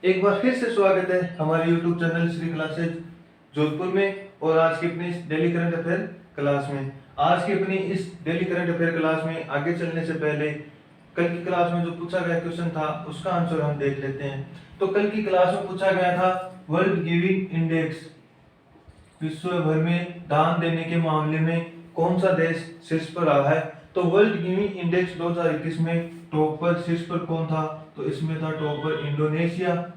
एक बार फिर से स्वागत है हमारे YouTube channel Shri classes Jodhpur में। और आज की अपनी इस डेली करंट अफेयर क्लास में आगे चलने से पहले कल की क्लास में जो पूछा गया क्वेश्चन था उसका आंसर हम देख लेते हैं। तो कल की क्लास में पूछा गया था वर्ल्ड गिविंग इंडेक्स, विश्व भर में दान देने के मामले में कौन सा देश शीर्ष पर रहा है। तो वर्ल्ड गिविंग इंडेक्स 2021 में टॉप पर शीर्ष पर कौन था? तो इसमें था टॉप पर इंडोनेशिया।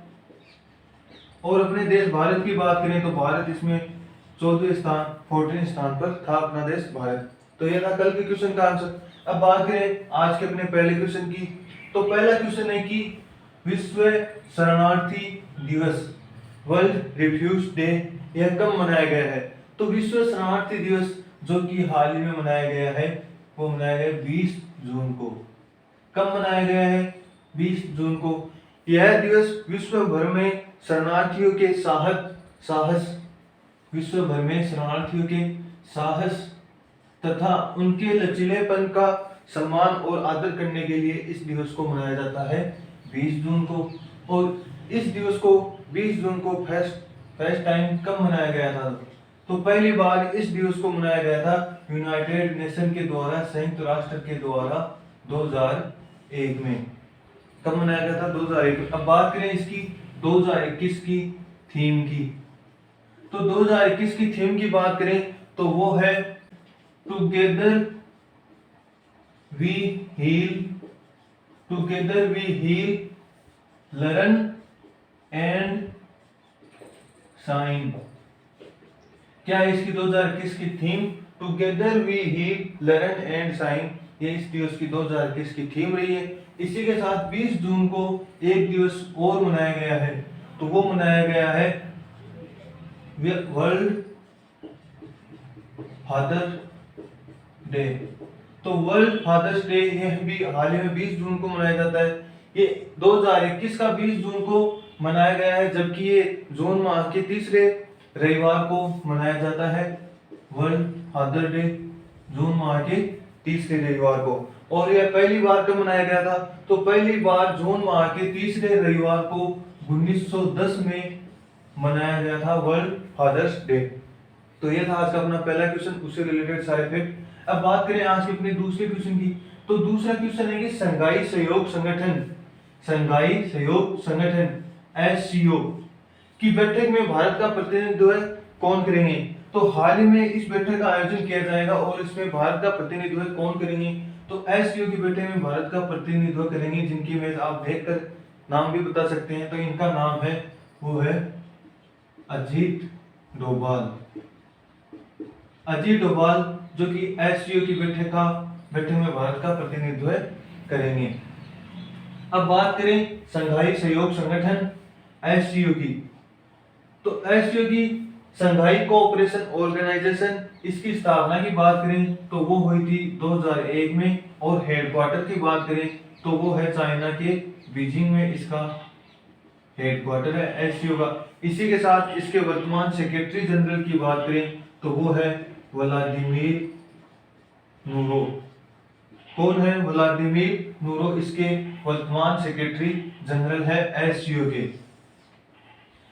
और अपने देश भारत की बात करें तो भारत इसमें 14वें स्थान पर था अपना देश भारत। तो यह था कल के क्वेश्चन का आंसर। अब बात करें आज के अपने पहले क्वेश्चन की। तो पहला क्वेश्चन है कि विश्व शरणार्थी दिवस, वर्ल्ड रिफ्यूज डे, यह कब मनाया गया है? तो विश्व शरणार्थी दिवस जो कि हाल ही में मनाया गया है वो मनाया गया 20 जून को। कब मनाया गया है? 20 जून को। यह दिवस विश्व भर में शरणार्थियों के साहस विश्व भर में शरणार्थियों के साहस तथा उनके लचीलेपन का सम्मान और आदर करने के लिए इस दिवस को मनाया जाता है 20 जून को। और इस दिवस को 20 जून को फर्स्ट टाइम कब मनाया गया था? तो पहली बार इस दिवस को मनाया गया था यूनाइटेड नेशन के द्वारा, संयुक्त राष्ट्र के द्वारा 2001 में। कब मनाया गया था? 2001। अब बात करें इसकी 2021 की थीम की। तो 2021 की थीम की बात करें तो वो है together we heal, learn and shine. क्या है इसकी 2021 की theme? Together we heal, learn and shine. ये इस दिवस की 2021 की थीम रही है। इसी के साथ 20 जून को एक दिवस और मनाया गया है, तो वो मनाया गया है वर्ल्ड फादर डे। तो वर्ल्ड फादर्स डे यह भी हाल ही में 20 जून को मनाया जाता है। ये 2021 का 20 जून को मनाया गया है, जबकि ये जून माह के तीसरे रविवार को मनाया जाता है वर्ल्ड फादर डे, जून माह के तीसरे रविवार को। और यह पहली बार कब मनाया गया था? तो पहली बार जून माह के तीसरे रविवार को 1910 में मनाया गया था वर्ल्ड फादर्स डे। तो यह था आज का अपना पहला क्वेश्चन, उससे रिलेटेड सारे फैक्ट। अब बात करें आज के अपने दूसरे क्वेश्चन की। तो दूसरा क्वेश्चन है कि शंघाई सहयोग संगठन SCO की बैठक में भारत का प्रतिनिधित्व कौन करेंगे? तो हाल ही में इस बैठक का आयोजन किया जाएगा और इसमें भारत का प्रतिनिधित्व कौन करेंगे? तो SCO की बैठक में भारत का प्रतिनिधित्व करेंगे, जिनकी मैं आप देखकर नाम भी बता सकते हैं। तो इनका नाम है वो है अजीत डोभाल। जो कि SCO की बैठक में भारत का प्रतिनिधित्व करेंगे। अब बात करें शंघाई सहयोग संगठन SCO की। तो SCO की शंघाई कोऑपरेशन ऑर्गेनाइजेशन, इसकी स्थापना की बात करें तो वो हुई थी 2001 में। और हेडक्वार्टर की बात करें तो वो है चाइना के बीजिंग में, इसका हेडक्वार्टर है SCO का। इसी के साथ इसके वर्तमान सेक्रेटरी जनरल की बात करें तो वो है व्लादिमीर नूरो। कौन है व्लादिमीर नूरो? इसके वर्तमान सेक्रेटरी जनरल है SCO के।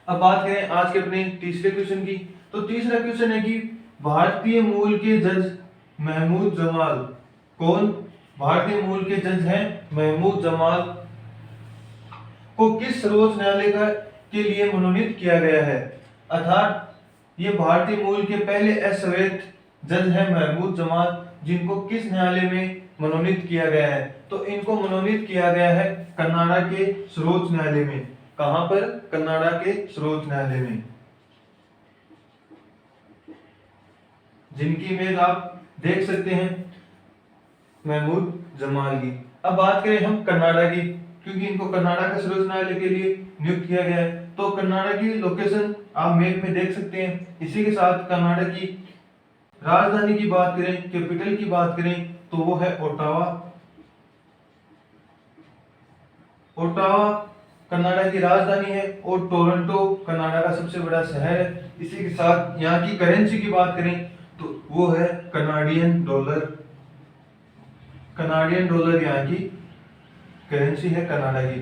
अब बात करें आज के अपने तीसरे क्वेश्चन की। तो तीसरा क्वेश्चन है कि भारतीय मूल के जज महमूद जमाल, कौन भारतीय मूल के जज हैं महमूद जमाल, को किस सर्वोच्च न्यायालय के लिए मनोनीत किया गया है? अर्थात ये भारतीय मूल के पहले अश्वेत जज हैं महमूद जमाल, जिनको किस न्यायालय में मनोनीत किया गया है? तो इनको मनोनीत किया गया है कनाडा के सर्वोच्च न्यायालय में। कहां पर? कनाडा के सर्वोच्च न्यायालय में, जिनकी इमेज आप देख सकते हैं महमूद जमाल की। अब बात करें हम कनाडा की, क्योंकि इनको कनाडा के सर्वोच्च न्यायालय के लिए नियुक्त किया गया है। तो कनाडा की लोकेशन आप मैप में देख सकते हैं। इसी के साथ कनाडा की राजधानी की बात करें, कैपिटल की बात करें तो वो है ओटावा। कनाडा की राजधानी है और टोरंटो कनाडा का सबसे बड़ा शहर है। इसी के साथ यहाँ की करेंसी की बात करें तो वो है कनाडियन डॉलर। यहाँ की करेंसी है कनाडा की।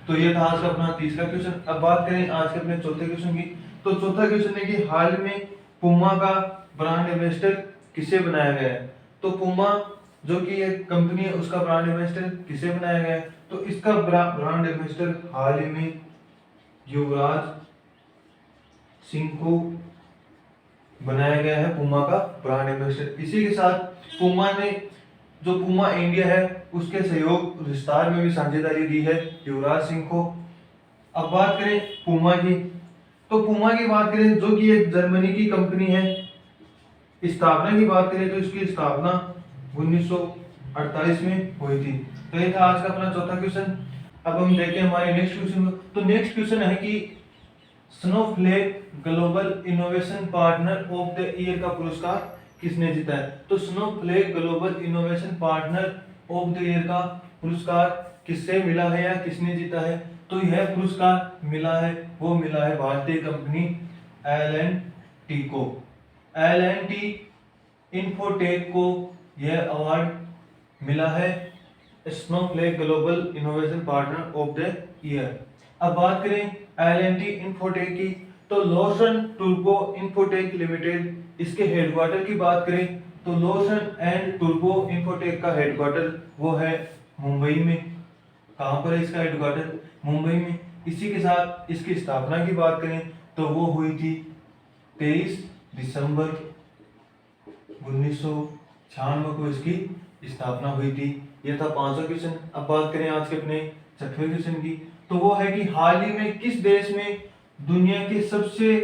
तो ये था आज का अपना तीसरा क्वेश्चन। अब बात करें आज के अपने चौथे क्वेश्चन की। तो चौथा क्वेश्चन है कि हाल में पुमा का ब्रांड एम्बेसडर किसे बनाया गया है। तो पुमा जो कि एक कंपनी है उसका ब्रांड एम्बेसडर किसे बनाया गया है। तो इसका ब्रांड एम्बेसडर हाल ही में युवराज सिंह को बनाया गया है पुमा का ब्रांड एम्बेसडर। इसी के साथ पुमा ने जो पुमा इंडिया है उसके सहयोग विस्तार में भी साझेदारी दी है युवराज सिंह को। अब बात करें पुमा की। तो पुमा की बात करें जो कि एक जर्मनी की कंपनी है। स्थापना की बात करें तो इसकी स्थापना 1948 में हुई थी। तो ये था आज का अपना चौथा क्वेश्चन। अब हम देखते हैं हमारे नेक्स्ट क्वेश्चन को। तो नेक्स्ट क्वेश्चन है कि Snowflake global innovation partner of the year का पुरस्कार किसने जीता है। तो Snowflake global innovation partner of the year का पुरस्कार किससे मिला है या किसने जीता है। तो यह पुरस्कार मिला है भारतीय कंपनी L&T को। L&T इन्फोटेक को यह अवार्ड मिला है Snowflake global innovation partner of the year. अब बात करें L&T इन्फोटेक की। तो लॉसन टुर्बो इन्फोटेक लिमिटेड इसके हेडक्वार्टर की बात करें तो लॉसन एंड टुर्बो इन्फोटेक का हेडक्वार्टर वो है मुंबई में। कहां पर है इसका हेडक्वार्टर, मुंबई में। इसी के साथ इसकी स्थापना की बात करें तो वो हुई थी 23 दिसंबर 1996 को इसकी स्थापना हुई थी। यह था पांचवा क्वेश्चन। अब बात करें आज के अपने छठवें क्वेश्चन की। तो वो है कि हाल ही में किस देश में दुनिया के सबसे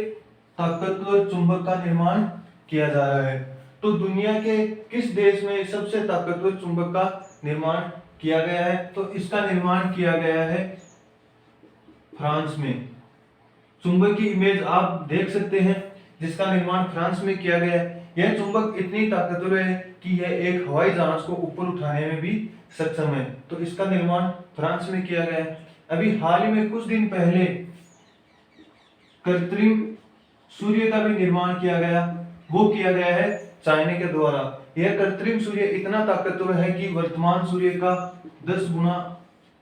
ताकतवर चुंबक का निर्माण किया जा रहा है। तो दुनिया के किस देश में सबसे ताकतवर चुंबक का निर्माण किया गया है। तो इसका निर्माण किया गया है फ्रांस में। चुंबक की इमेज आप देख सकते हैं जिसका निर्माण फ्रांस में किया गया है। यह चुंबक इतनी ताकतवर है कि यह एक हवाई जहाज को ऊपर उठाने में भी सक्षम है। तो इसका निर्माण फ्रांस में किया गया है। अभी हाल ही में कुछ दिन पहले कृत्रिम सूर्य का भी निर्माण किया गया, वो किया गया है चाइना के द्वारा। यह कृत्रिम सूर्य इतना ताकतवर है कि वर्तमान सूर्य का 10 गुना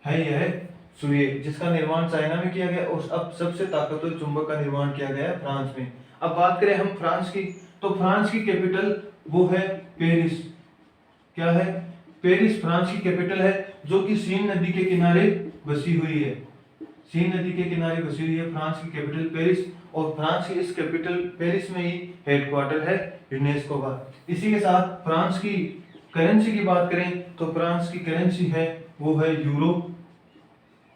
है यह सूर्य, जिसका निर्माण चाइना में किया गया और अब सबसे ताकतवर चुंबक का निर्माण किया गया है फ्रांस में। अब बात करें हम फ्रांस की। तो फ्रांस की कैपिटल वो है पेरिस। क्या है, पेरिस फ्रांस की कैपिटल है जो कि सीन नदी के किनारे बसी हुई है। सीन नदी के किनारे बसी हुई है फ्रांस की कैपिटल पेरिस। और फ्रांस की इस कैपिटल पेरिस में ही हेडक्वार्टर है यूनेस्को का। इसी के साथ फ्रांस की करेंसी की बात करें तो फ्रांस की करेंसी है वो है यूरो।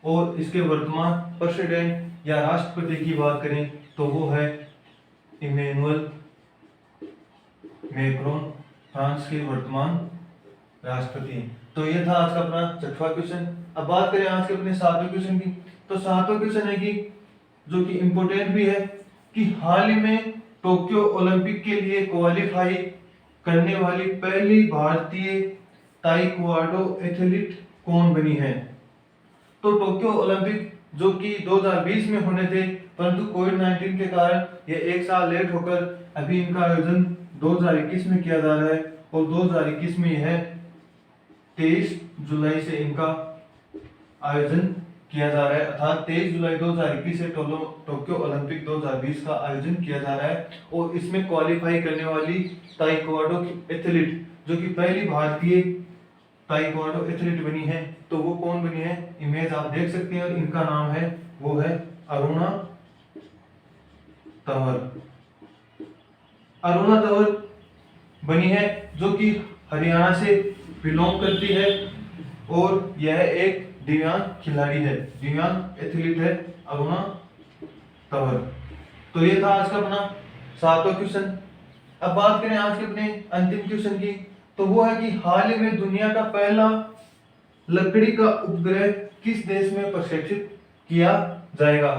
और इसके वर्तमान प्रेसिडेंट या राष्ट्रपति की बात करें तो वो है इमैनुअल मैक्रोन, फ्रांस के वर्तमान राष्ट्रपति। तो ये था आज का अपना छठवां क्वेश्चन। अब बात करें आज के अपने सातवें क्वेश्चन की। तो सातवां क्वेश्चन है कि जो कि इम्पोर्टेंट भी है कि हाल ही में टोक्यो ओलंपिक के लिए क्वालिफाई करने वाली पहली भारतीय ताइक्वांडो एथलीट कौन बनी है। तो टोक्यो ओलंपिक जो कि 2020 में होने थे, परंतु कोविड-19 के कारण ये एक साल लेट होकर अभी इनका आयोजन 2021 में किया जा रहा है। और 2021 में यह 23 जुलाई से इनका आयोजन किया जा रहा है, अर्थात 23 जुलाई 2021 से टोक्यो ओलंपिक 2020 का आयोजन किया जा रहा है। और इसमें क्वालिफाई करने वाली ताइक्वांडो एथलीट जो कि पहली भारतीय ताइक्वांडो एथलीट बनी है, तो वो कौन बनी है, इमेज आप देख सकते हैं। और इनका नाम है वो है अरुणा तंवर। अरुणा तंवर बनी है जो कि हरियाणा से बिलोंग करती है और यह एक दिव्यांग खिलाड़ी है, दिव्यांग एथलीट है अरुणा तंवर। तो ये था आज का अपना सातवां क्वेश्चन। अब बात करें आज के अपने अंतिम क्वेश्चन की। तो वो है कि हाल ही में दुनिया का पहला लकड़ी का उपग्रह किस देश में प्रक्षेपित किया जाएगा।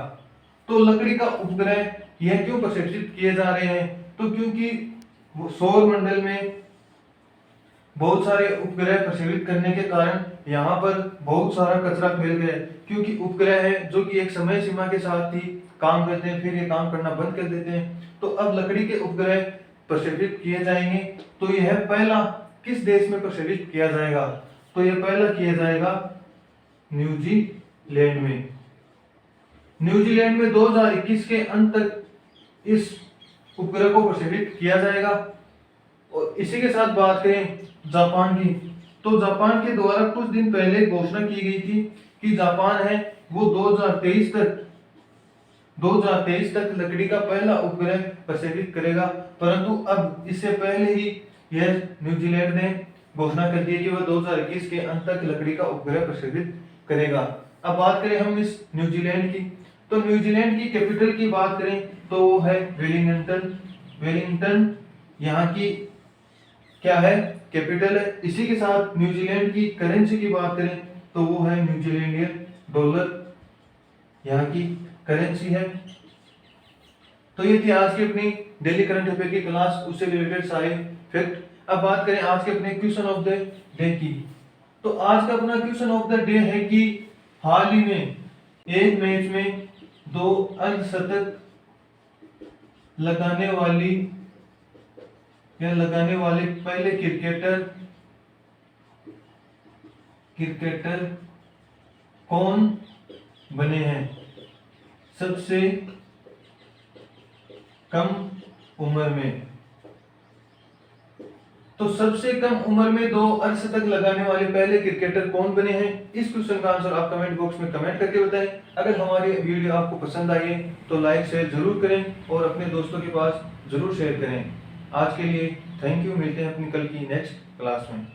तो लकड़ी का उपग्रह यह क्यों प्रक्षेपित किए जा रहे हैं, तो क्योंकि सौर मंडल में बहुत सारे उपग्रह प्रक्षेपित करने के कारण यहाँ पर बहुत सारा कचरा फैल गया है। क्योंकि उपग्रह है जो कि एक समय सीमा के साथ ही काम करते हैं, फिर ये काम करना बंद कर देते हैं। तो अब लकड़ी के उपग्रह प्रक्षेपित किए जाएंगे। तो यह पहला किस देश में प्रक्षेपित किया जाएगा, तो यह पहला किया जाएगा न्यूजीलैंड में। न्यूजीलैंड में 2021 के अंत तक इस उपग्रह को प्रक्षेपित किया जाएगा। और इसी के साथ बात करें जापान की, तो जापान के द्वारा कुछ दिन पहले घोषणा की गई थी कि जापान है वो 2023 तक लकड़ी का पहला उपग्रह प्रक्षेपित करेगा। परंतु अब इससे पहले ही यह न्यूजीलैंड ने घोषणा कर दी है कि वह 2021 के अंत तक लकड़ी का उपग्रह प्रक्षेपित करेगा। अब बात करें हम इस न्यूजीलैंड की, तो न्यूजीलैंड की कैपिटल की बात करें तो वो है वेलिंगटन यहाँ की क्या है, कैपिटल है। इसी के साथ न्यूजीलैंड की करेंसी की बात करें तो वो है न्यूजीलैंडियन डॉलर, यहाँ की करेंसी है। तो ये थी आज की अपनी डेली करंट अफेयर की क्लास, उससे रिलेटेड सारे फैक्ट। अब बात करें आज के अपने क्वेश्चन ऑफ द डे की, तो आज का अपना क्वेश्चन ऑफ द डे है कि हाल ही में एक मैच में 2 अर्धशतक लगाने वाले पहले क्रिकेटर कौन बने हैं। सबसे कम उम्र में, तो सबसे कम उम्र में 2 अर्धशतक लगाने वाले पहले क्रिकेटर कौन बने हैं, इस क्वेश्चन का आंसर आप कमेंट बॉक्स में कमेंट करके बताएं। अगर हमारी वीडियो आपको पसंद आई है तो लाइक शेयर जरूर करें और अपने दोस्तों के पास जरूर शेयर करें। आज के लिए थैंक यू, मिलते हैं अपनी कल की नेक्स्ट क्लास में।